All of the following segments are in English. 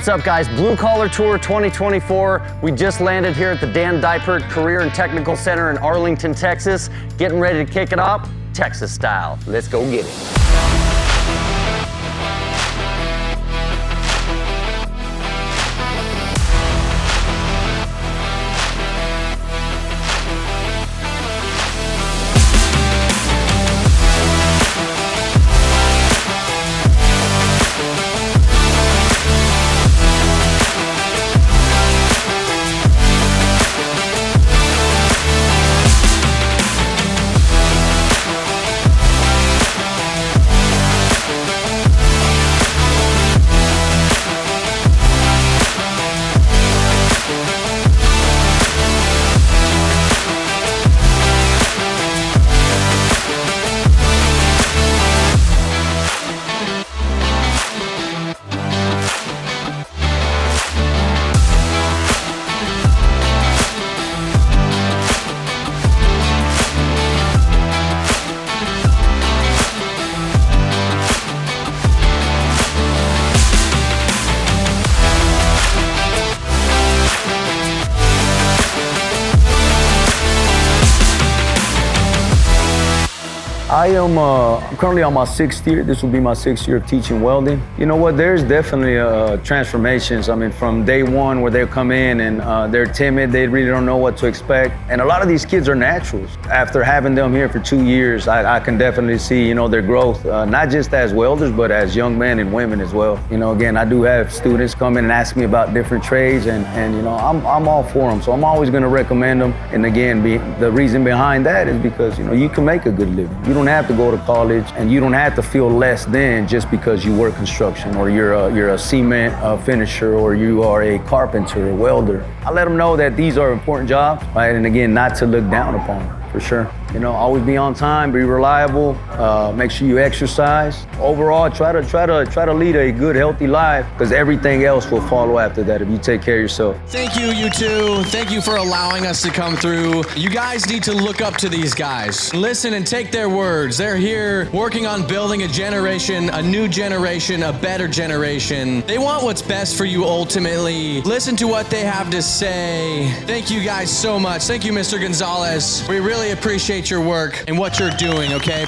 What's up, guys? Blue Collar Tour 2024. We just landed here at the Dan Dipert Career and Technical Center in Arlington, Texas. Getting ready to kick it off, Texas style. Let's go get it. I'm currently on my 6th year. This will be my 6th year of teaching welding. You know what, there's definitely transformations. I mean, from day one where they'll come in and they're timid, they really don't know what to expect. And a lot of these kids are naturals. After having them here for 2 years, I can definitely see, you know, their growth, not just as welders, but as young men and women as well. You know, again, I do have students come in and ask me about different trades and you know, I'm all for them. So I'm always gonna recommend them. And again, the reason behind that is because, you know, you can make a good living. You don't have to go to college, and you don't have to feel less than just because you work construction or you're a cement finisher or you are a carpenter or welder. I let them know that these are important jobs, right? And again, not to look down upon them, for sure. You know, always be on time, be reliable, make sure you exercise. Overall, try to lead a good, healthy life, because everything else will follow after that if you take care of yourself. Thank you, you two. Thank you for allowing us to come through. You guys need to look up to these guys. Listen and take their words. They're here working on building a generation, a new generation, a better generation. They want what's best for you ultimately. Listen to what they have to say. Thank you guys so much. Thank you, Mr. Gonzalez. We really appreciate your work and what you're doing, okay?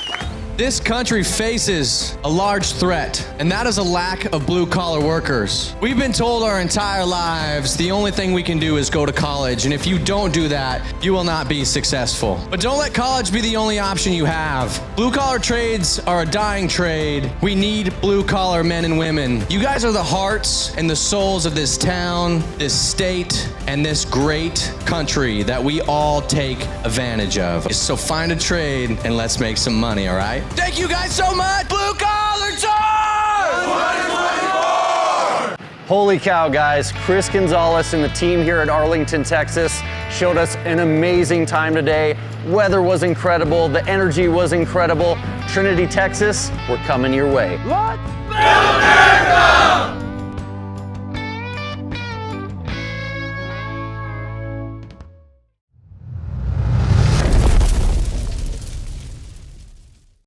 This country faces a large threat, and that is a lack of blue-collar workers. We've been told our entire lives the only thing we can do is go to college, and if you don't do that, you will not be successful. But don't let college be the only option you have. Blue-collar trades are a dying trade. We need blue-collar men and women. You guys are the hearts and the souls of this town, this state, and this great country that we all take advantage of. So find a trade and let's make some money, all right? Thank you guys so much! Blue Collar Tour 2024! Holy cow, guys. Chris Gonzalez and the team here at Arlington, Texas showed us an amazing time today. Weather was incredible. The energy was incredible. Trinity, Texas, we're coming your way. Let's build America!